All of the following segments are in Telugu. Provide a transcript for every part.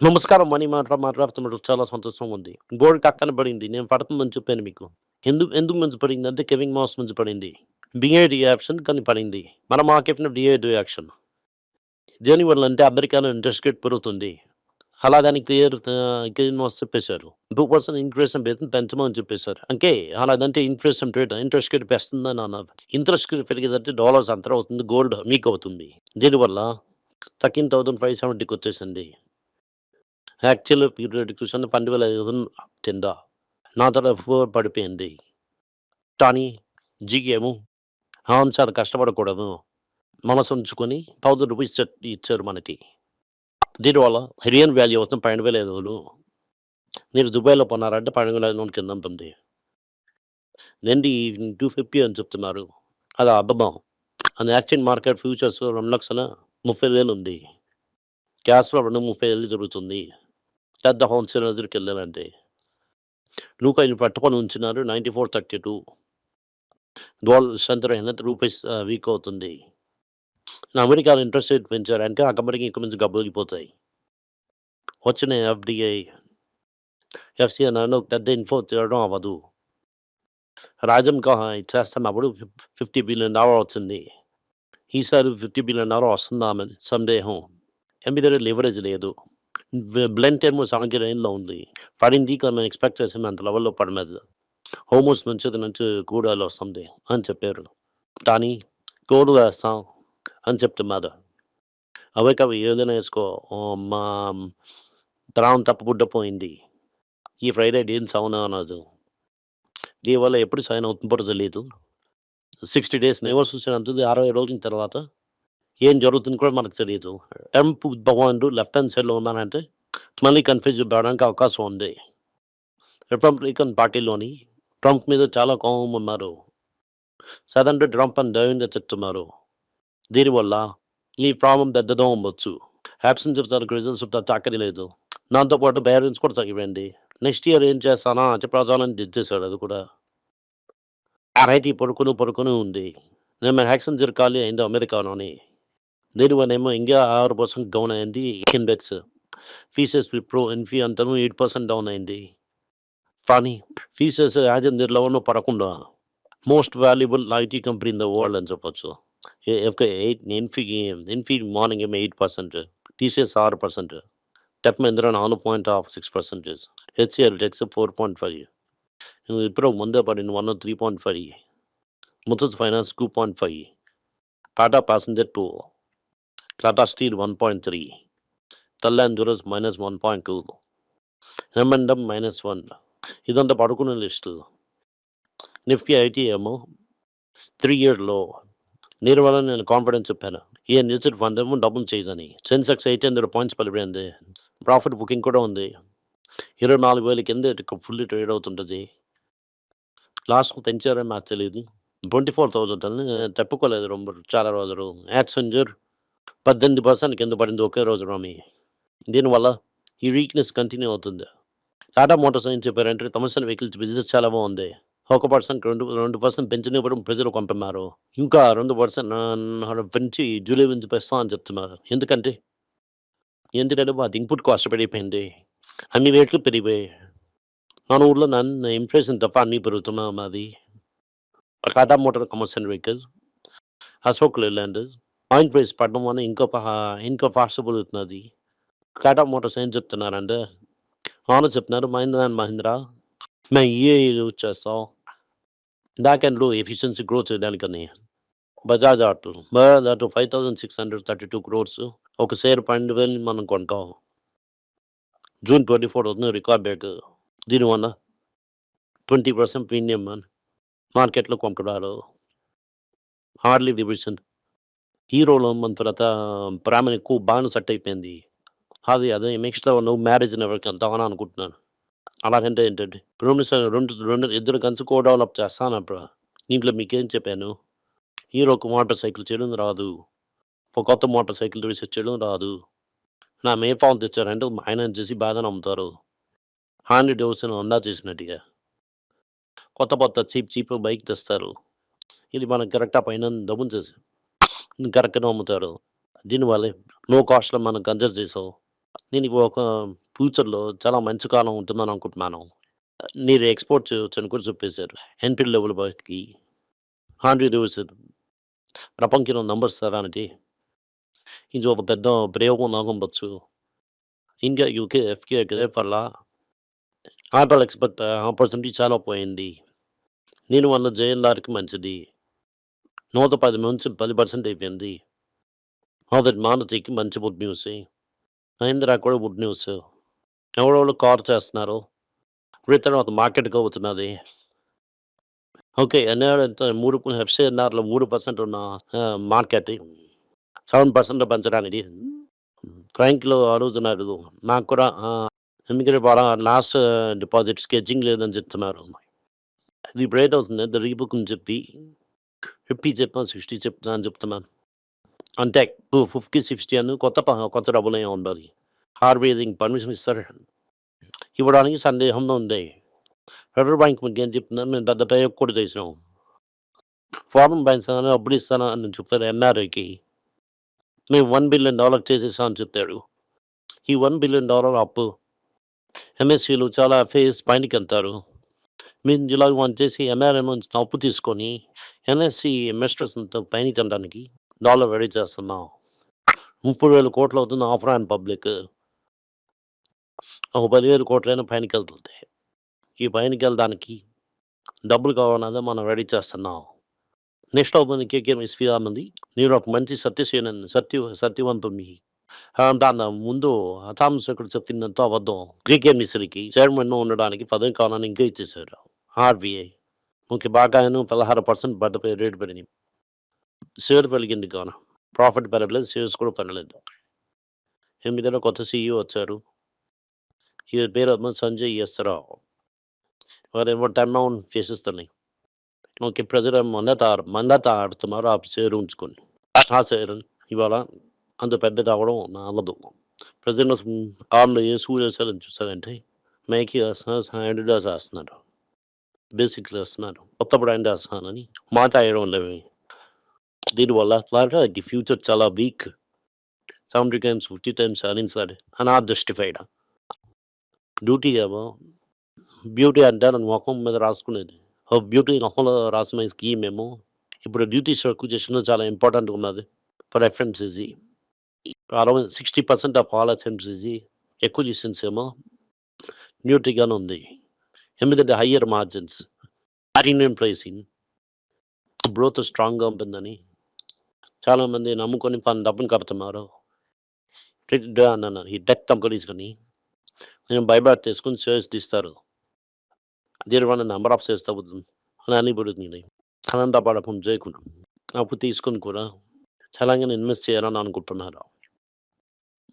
నమస్కారం అని మాట్లాడుతున్నట్టు చాలా సంతోషంగా ఉంది. గోడ పక్కన పడింది. నేను పడుతుందని చెప్పాను మీకు. ఎందుకు మంచు పడిందంటే కెవిన్ మాస్ మంచు పడింది. బిఏ రియాక్షన్ కానీ పడింది. మన మార్కెట్‌లో డిఏ రియాక్షన్. దేనివల్ల అంటే అమెరికాలో ఇంట్రెస్ట్ రేట్ పెరుగుతుంది. అలా దానికి కెవిన్ మాస్ చెప్పేశారు. 2% ఇంక్రీజ్ పెంచమని చెప్పేశారు. అంటే అలాగంటే ఇంట్రెస్ట్ రేట్ పెస్తుందని అన్నారు. ఇంట్రెస్ట్ రేట్ పెరిగేదంటే డాలర్స్ అంతర అవుతుంది. గోల్డ్ వీక్ అవుతుంది. దీనివల్ల 13,570కి వచ్చేసింది. యాక్చువల్ పీరియడ్ చూసాను 12,500 కింద. నా తర్వాత పడిపోయింది. కానీ జీకేమో అవును సార్ కష్టపడకూడదు. మనసుంచుకొని రూ. 1,000 ఇచ్చారు మనకి. దీనివల్ల రియల్ వాల్యూ వస్తుంది 12,500. మీరు దుబాయ్‌లో కొన్నారంటే 12,500 కింద ఉంటుంది. వెండి 250 అని చెప్తున్నారు. అది అబద్ధం. అది యాక్చువల్ మార్కెట్ ఫ్యూచర్స్ 2,30,000 ఉంది. క్యాష్‌లో 2,30,000 జరుగుతుంది. పెద్ద హోల్‌సేల్ దగ్గరికెళ్ళాలంటే. రూపాయిని పట్టుకొని ఉంచినారు 94.32. డాలర్ స్ట్రెంత్ రూపీస్ వీక్ అవుతుంది. అమెరికాలో ఇంట్రెస్ట్ రేట్ పెంచారంటే ఆ కంపెనీకి ఇక్కడి నుంచి గబ్బిలిపోతాయి. వచ్చిన ఎఫ్‌డిఐ, ఎఫ్‌సిఐ పెద్ద ఇన్ఫ్లో తేవడం అవ్వదు. రాజం ఇచ్చేస్తున్నప్పుడు $50 బిలియన్ వచ్చింది. ఈసారి $50 బిలియన్ వస్తుందామని సందేహం. ఎంబీ దగ్గర లివరేజ్ లేదు. బ్లెంట్ ఏమో 70 రేంజ్‌లో ఉంది. పడింది కానీ మనం ఎక్స్‌పెక్ట్ చేసిన అంత లెవెల్‌లో పడలేదు. హోమోస్ నుంచి క్రూడ్ ఆయిల్ వస్తుంది అని చెప్పారు. కానీ క్రూడ్ వేస్తాం అని చెప్తున్నారు. అమెరికా ఏదైనా ఏసుకో మా తరం తప్పుకుంటూ పోయింది. ఈ ఫ్రైడే డీల్స్ అవునా అనదు. దీనివల్ల ఎప్పుడు సైన్ అవుతుందో తెలీదు. 60 డేస్ ఎవరు చూసినంతది 60 రోజుల తర్వాత ఏం జరుగుతుందో కూడా మనకు తెలీదు. ట్రంప్ భగవానుడు లెఫ్ట్ హ్యాండ్ సైడ్‌లో ఉన్నానంటే మళ్ళీ కన్‌ఫ్యూజ్ అవ్వడానికి అవకాశం ఉంది. రిపబ్లికన్ పార్టీలోని ట్రంప్ మీద చాలా కోపం ఉన్నారు. సదరంగా ట్రంప్ అని ధైర్యంగా చెప్తున్నారు. దీనివల్ల ఈ ప్రాబ్లమ్ పెద్దదో అవ్వచ్చు. అబ్సెన్స్ ఆఫ్ ద రిజల్ట్స్ తాకడి లేదు. దాంతో పాటు బ్యాలెన్స్ కూడా తగ్గిపోయింది. నెక్స్ట్ ఇయర్ ఏం చేస్తానా అని ప్రధాని దిద్దేశాడు అది కూడా. ఆర్ఐటీ పడుకొని ఉంది. నేను యాక్సెంచర్ ఖాళీ అయింది అమెరికాలోని. దీనివల్లేమో ఇండియా 6% డౌన్ అయింది ఇండెక్స్. ఫీచర్స్ విప్రో, ఇన్ఫీ అంతాను 8% డౌన్ అయింది. కానీ ఫీచర్స్ యాజ్ ఇన్ లెవెల్‌లో పడకుండా most valuable IT company in the world అని చెప్పొచ్చు. ఎఫ్‌కే 8 ఇన్ఫీ మార్నింగ్ ఏమో 8%, టీసీఎస్ 6%, టెక్ మహీంద్రా 4.6%, హెచ్‌సిఎల్ టెక్స్ 4.5, విప్రో ముందే పడింది 103.5, ముతూట్ ఫైనాన్స్ 2.5, టాటా ప్యాసింజర్ 2, టాటా స్టీల్ 1.3, తల్లాంజురస్ -1.2, ఎమ్&ఎం -1. ఇదంతా పడుకున్న లిస్టు. నిఫ్టీ ఐటీ ఏమో 3 ఇయర్ లో. దీనివల్ల నేను కాన్ఫిడెన్స్ చెప్పాను. ఈ మ్యూచువల్ ఫండ్ ఏమో డబుల్ చేయదని. సెన్సెక్స్ 800 పాయింట్స్ పడిపోయింది. ప్రాఫిట్ బుకింగ్ కూడా ఉంది. 24,000 కింద ఫుల్లీ ట్రేడ్ అవుతుంటది. లాస్ట్ పెంచారని నాకు తెలీదు. 24,000 అని తప్పుకోలేదు చాలా రోజులు. యాక్సెంచర్ 18% కింద పడింది ఒకే రోజు రామి. దీనివల్ల ఈ వీక్‌నెస్ కంటిన్యూ అవుతుంది. టాటా మోటార్స్ ఏం చెప్పారంటే కమర్షియల్ వెహికల్స్ బిజినెస్ చాలా బాగుంది. 1% 2% పెంచనివ్వడం ప్రజలు కొంటున్నారు. ఇంకా 2% పెంచి జూలై నుంచి పెంచుతాం అని చెప్తున్నారు. ఎందుకంటే మాది ఇన్పుట్ కాస్ట్ పెరిగిపోయింది. అన్ని రేట్లు పెరిగిపోయాయి. మన ఊర్లో ఇన్ఫ్లేషన్ తప్ప అన్నీ పెరుగుతున్నాయి మాది. Tata motor commercial vehicle, Ashok Leyland oil price పడడం వల్ల ఇంకా ఫాస్ట్ పెరుగుతున్నది. టాటా మోటార్స్ ఏం చెప్తున్నారంటే ఓనర్ చెప్తున్నారు మహీంద్రా అండ్ మహీంద్రా మేము ఈఏ యూజ్ చేస్తాం. బ్యాక్ ఎండ్‌లో ఎఫిషియన్సీ గ్రో చేయడానికని. బజాజ్ ఆటో 5,632 క్రోర్స్. ఒక షేర్ 12,000 మనం కొంటాం. జూన్ 24 అవుతుంది రికార్డ్ డేట్. దీనివల్ల 20% ప్రీమియం మార్కెట్‌లో కొంటున్నారు. హార్లీ డేవిడ్సన్, హీరోలో మన తర్వాత ప్రేమ ఎక్కువ బాగా సెట్ అయిపోయింది. అదే నెక్స్ట్‌లో నువ్వు మ్యారేజ్ ఎవరికి వెళ్తావని అనుకుంటున్నాను. అలాగంటే ఏంటంటే ఇద్దరు కలిసి కో డెవలప్ చేస్తానప్పుడు. దీంట్లో మీకేం చెప్పాను? హీరోకి మోటార్ సైకిల్ చేయడం రాదు. ఒక కొత్త మోటార్ సైకిల్ రీసెర్చ్ చేయడం రాదు. నా మేం ఫోన్ తెచ్చారంటే ఫైనాన్స్ చేసి బాగానే అమ్ముతారు. 100 డేస్‌ని హోండా చేసినట్టుగా. కొత్త చీప్ బైక్ తెస్తారు. ఇది మనకు కరెక్ట్‌గా పైన డబుల్ చేసి కరెక్ట్‌గా అమ్ముతారు. దీనివల్లే లో కాస్ట్‌లో మనం కన్సిడర్ చేసాం. నేను ఒక ఫ్యూచర్‌లో చాలా మంచి కాలం ఉంటుందని అనుకుంటున్నాను. మీరు ఎక్స్‌పోర్ట్ చేయొచ్చని కూడా చెప్పేశారు. ఎన్‌పీఎల్ లెవెల్ బయటికి 100 రోజులు ప్రపంచంలో నంబర్స్ తరానికి ఇది ఒక పెద్ద ప్రయోగం లాగుండొచ్చు. ఇండియా, యూకే, ఎఫ్‌కే‌కి వల్ల ఆపల్ ఎక్స్‌పర్ట్ ఆపర్చునిటీ చాలా పోయింది. దీనివల్ల జేఎన్ఆర్‌కి మంచిది. 110 నుంచి 10% అయిపోయింది. అదర్ మారుతికి మంచి గుడ్ న్యూసే. మహీంద్రా కూడా గుడ్ న్యూస్. ఎవరెవరు కార్ చేస్తున్నారు. రిటర్న్ ఆఫ్ ద మార్కెట్‌కి అవుతున్నది. ఓకే. ఎన్ఆర్ ఎంత 3 ఎఫ్‌సిఎన్ఆర్‌లో 3% ఉన్న మార్కెట్ 7% పెంచడానికి క్లయింట్‌లు అడుగుతున్నారు. నాకు కూడా ఎందుకంటే వాళ్ళ లాస్ట్ డిపాజిట్ స్కెచింగ్ లేదని చెప్తున్నారు. అది ఇప్పుడు ఏటవుతుంది అది రీబుక్ అని చెప్పి 50 చెప్పినా 60 చెప్తా అని చెప్తున్నాను. అంతే 50, 60 అని కొత్త డబ్బులేం ఉండాలి. ఆర్‌బీఐ దీనికి పర్మిషన్ ఇస్తారు. ఇవ్వడానికి సందేహంగా ఉంది. ఫెడరల్ బ్యాంక్ మీకేం చెప్తున్నారు మేము పెద్ద ప్రయోగం కూడా చేసినాం. ఫారెన్ బ్యాంక్స్ అని అప్పులు ఇస్తానని చెప్పారు ఎన్ఆర్ఐకి. మేము $1 బిలియన్ చేసేసాం అని చెప్పాడు. ఈ $1 బిలియన్ అప్పు ఎంఎస్‌సీలు చాలా ఫేస్ పైనకెళ్తారు. మేము ఇలాగ మనం చేసి ఎన్ఆర్ఐ నుంచి అప్పు తీసుకొని ఎన్ఎస్‌సీ ఇన్వెస్టర్స్‌తో పైనకెళ్ళడానికి డాలర్ రెడీ చేస్తున్నాం. 30,000 కోట్లు అవుతుంది ఆఫర్ ఆన్ పబ్లిక్. ఒక 10,000 కోట్లైనా పైనకెళ్తుంది. ఈ పైనకెళ్ళడానికి డబ్బులు కావాలన్నదే మనం రెడీ చేస్తున్నాం. నెక్స్ట్ అవుతుంది కేకేఎంఎస్‌వి ఉంది. నేను ఒక మంచి సత్యవంతుడిని. దాని ముందు థామస్ ఎక్కడ చెప్పిందంతా అబద్ధం. కేకేఎంఎస్‌కి చైర్మన్‌గా ఉండడానికి పదవి కావాలని ఇంకా ఇచ్చేసారు. ఆర్‌బీఐ. ఓకే. బకాయిను 16% రేటు పెరిగింది. షేర్ పెరిగింది గాను. ప్రాఫిట్ పెరగలేదు. షేర్స్ కూడా పెరగలేదు. ఎనిమిదిలో కొత్త సీఈఓ వచ్చారు. ఈయన పేరేమో సంజయ్ ఎస్ రావు. వారేమో టర్న్ అరౌండ్ చేసేస్తున్నాయి. ఓకే. ప్రజలేమో మందత ఆడుతున్నారు. ఆ షేర్ ఉంచుకొని. ఆ షేర్ ఇవాళ అంత పెద్దది అవ్వడం అవ్వదు. ప్రజలు ఆళ్ళు ఏ సూట్ ఏసారని చూసారంటే నైకీ ఏస్తున్నారు, అడిడాస్ ఏస్తున్నారు. బేసిక్స్ ఏస్తున్నారు. కొత్త బ్రాండ్ ఏస్తున్నానని మాట ఏయడం లేవు. దీనివల్ల ది ఫ్యూచర్ చాలా weak. 70 times, 50 times earnings are not justified. Duty ఏమో బ్యూటీ అంటే నా మొఖం మీద రాసుకునేది. బ్యూటీ మొహంలో రాసుకునే స్కీమ్ ఏమో ఇప్పుడు డ్యూటీ సర్క్యులేషన్‌లో చాలా ఇంపార్టెంట్‌గా ఉన్నది. For FMCG. 60% of all FMCG acquisitions ఏమో న్యూట్రీగానే ఉంది. ఎందుకంటే higher margins, premium pricing, growth స్ట్రాంగ్‌గా ఉంటుందని చాలామంది నమ్ముకొని డబ్బులు కడుతున్నారు. అన్నాను. ఈ టెక్ కంపెనీస్ గాని నేను బైబ్యాక్ చేసుకొని షేర్స్ తీస్తారు. దీనివల్ల నంబర్ ఆఫ్ షేర్స్ తగ్గుతుంది. అని పడుతుంది. అనంత పడకం చేయకుండా అప్పు తీసుకొని కూడా చాలాగానే ఇన్వెస్ట్ చేయాలని అనుకుంటున్నారు.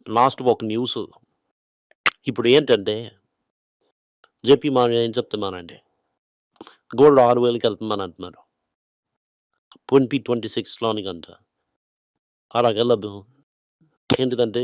లాస్ట్ ఒక న్యూస్ ఇప్పుడు ఏంటంటే జేపీ మార్గన్ ఏం చెప్తున్నానంటే గోల్డ్ 6,000కి వెళ్తుందని అంటున్నారు. 2026లోనికంట. అలాగెళ్ళదు. ఏంటిదంటే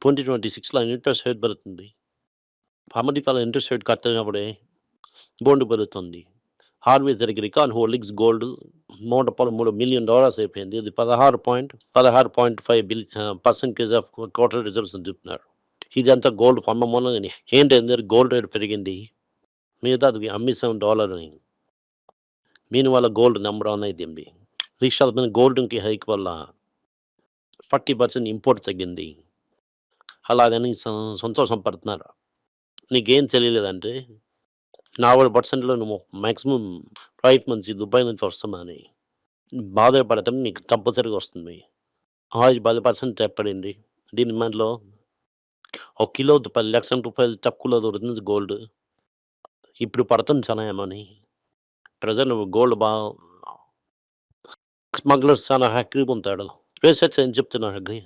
2026లో ఇంట్రెస్ట్ రేట్ పెరుగుతుంది. వాళ్ళ ఇంట్రెస్ట్ రేట్ కట్టినప్పుడే బోండ్ పెరుగుతుంది. హార్వెస్ట్ జరిగే రికార్డ్ హోల్డింగ్స్ గోల్డ్ $113 మిలియన్ అయిపోయింది. ఇది 16.5% ఆఫ్ క్వార్టర్ రిజర్వ్స్ అని చెప్తున్నారు. ఇదంతా గోల్డ్ ఫండం వల్ల ఏంటి గోల్డ్ రేట్ పెరిగింది. మిగతాది అమ్మేసాం డాలర్‌ని. దీనివల్ల గోల్డ్ నంబర్ 1 అయిపోయింది. విశాలమైన గోల్డ్‌కి హైక్ వల్ల 40% ఇంపోర్ట్ తగ్గింది. అలాగని సంతోషం పడుతున్నారు. నీకేం తెలియలేదంటే 40%లో నువ్వు మాక్సిమం ఫ్లైట్ నుంచి దుబాయ్ నుంచి వస్తున్నాని బాధపడటం నీకు కంపల్సరీగా వస్తుంది. ఆయిల్ 10% ఏర్పడింది. దీని మనలో ఒక కిలో ₹10,00,000 తక్కువలో దొరుకుతుంది గోల్డ్. ఇప్పుడు పడుతుంది చాలా ఏమోని. ప్రెజెంట్ గోల్డ్ స్మగ్లర్స్ చాలా హ్యాపీగా ఉంటాడు. స్పేస్ ఏం చెప్తున్నాడు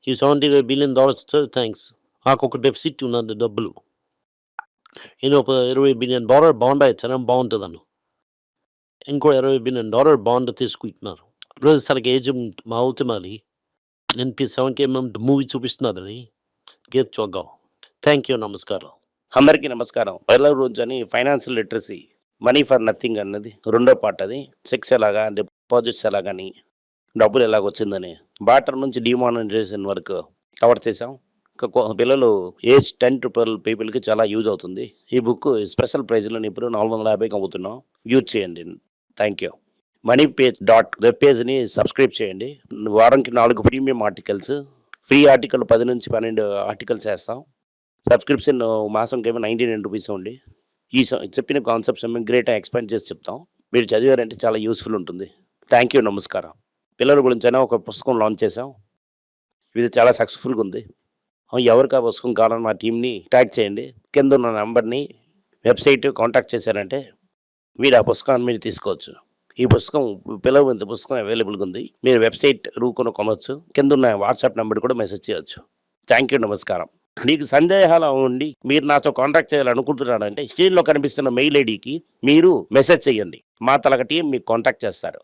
ఈ $78 బిలియన్ థ్యాంక్స్. నాకొక డెఫిసిట్ ఉన్నది డబ్బులు. నేను ఒక $20 బిలియన్ బాండ్ ఇచ్చాను బాగుంటుందను. ఇంకో $20 బిలియన్ బాండ్ తీసుకుంటున్నారు. రోజు తనకి ఏజ్ అవుతుంది. NP7కి మూవీ చూపిస్తున్నదని గేట్ చూద్దాం. Thank you. నమస్కారం. అందరికీ నమస్కారం. పైల రోజు అని financial literacy money for nothing అన్నది రెండో పార్ట్. అది చెక్స్ ఎలాగా, డిపాజిట్స్ ఎలాగని, డబ్బులు ఎలాగొచ్చిందని, బాటర్ నుంచి డిమానిటైజేషన్ వరకు కవర్ చేసాం. పిల్లలు ఏజ్ 10 to 12 పీపుల్కి చాలా యూజ్ అవుతుంది. ఈ బుక్ స్పెషల్ ప్రైజ్లో ఇప్పుడు 450కి అమ్ముతున్నాం. యూజ్ చేయండి. Thank you. Money page web పేజ్ని సబ్స్క్రైబ్ చేయండి. వారానికి 4 ప్రీమియం ఆర్టికల్స్, ఫ్రీ ఆర్టికల్ 10 నుంచి 12 ఆర్టికల్స్ వేస్తాం. సబ్స్క్రిప్షన్ మాసంకేమో 99 రూపీస్ అండి. చెప్పిన కాన్సెప్ట్స్ మేము గ్రేట్గా ఎక్స్పాండ్ చేసి చెప్తాం. మీరు చదివారంటే చాలా యూస్ఫుల్ ఉంటుంది. Thank you. నమస్కారం. పిల్లల గురించైనా ఒక పుస్తకం లాంచ్ చేసాం. ఇది చాలా సక్సెస్ఫుల్గా ఉంది. ఎవరికి ఆ పుస్తకం కావాలని మా టీంని ట్యాగ్ చేయండి. కింద ఉన్న నెంబర్ని వెబ్సైట్ కాంటాక్ట్ చేశారంటే మీరు ఆ పుస్తకాన్ని మీరు తీసుకోవచ్చు. ఈ పుస్తకం పిల్లల పుస్తకం అవైలబుల్గా ఉంది. మీరు వెబ్సైట్ కొనవచ్చు. కింద ఉన్న వాట్సాప్ నెంబర్ కూడా మెసేజ్ చేయవచ్చు. Thank you. నమస్కారం. మీకు సందేహాలు ఉండి మీరు నాతో కాంటాక్ట్ చేయాలనుకుంటున్నారంటే స్క్రీన్లో కనిపిస్తున్న మెయిల్ ఐడికి మీరు మెసేజ్ చేయండి. మా టీం మీకు కాంటాక్ట్ చేస్తారు.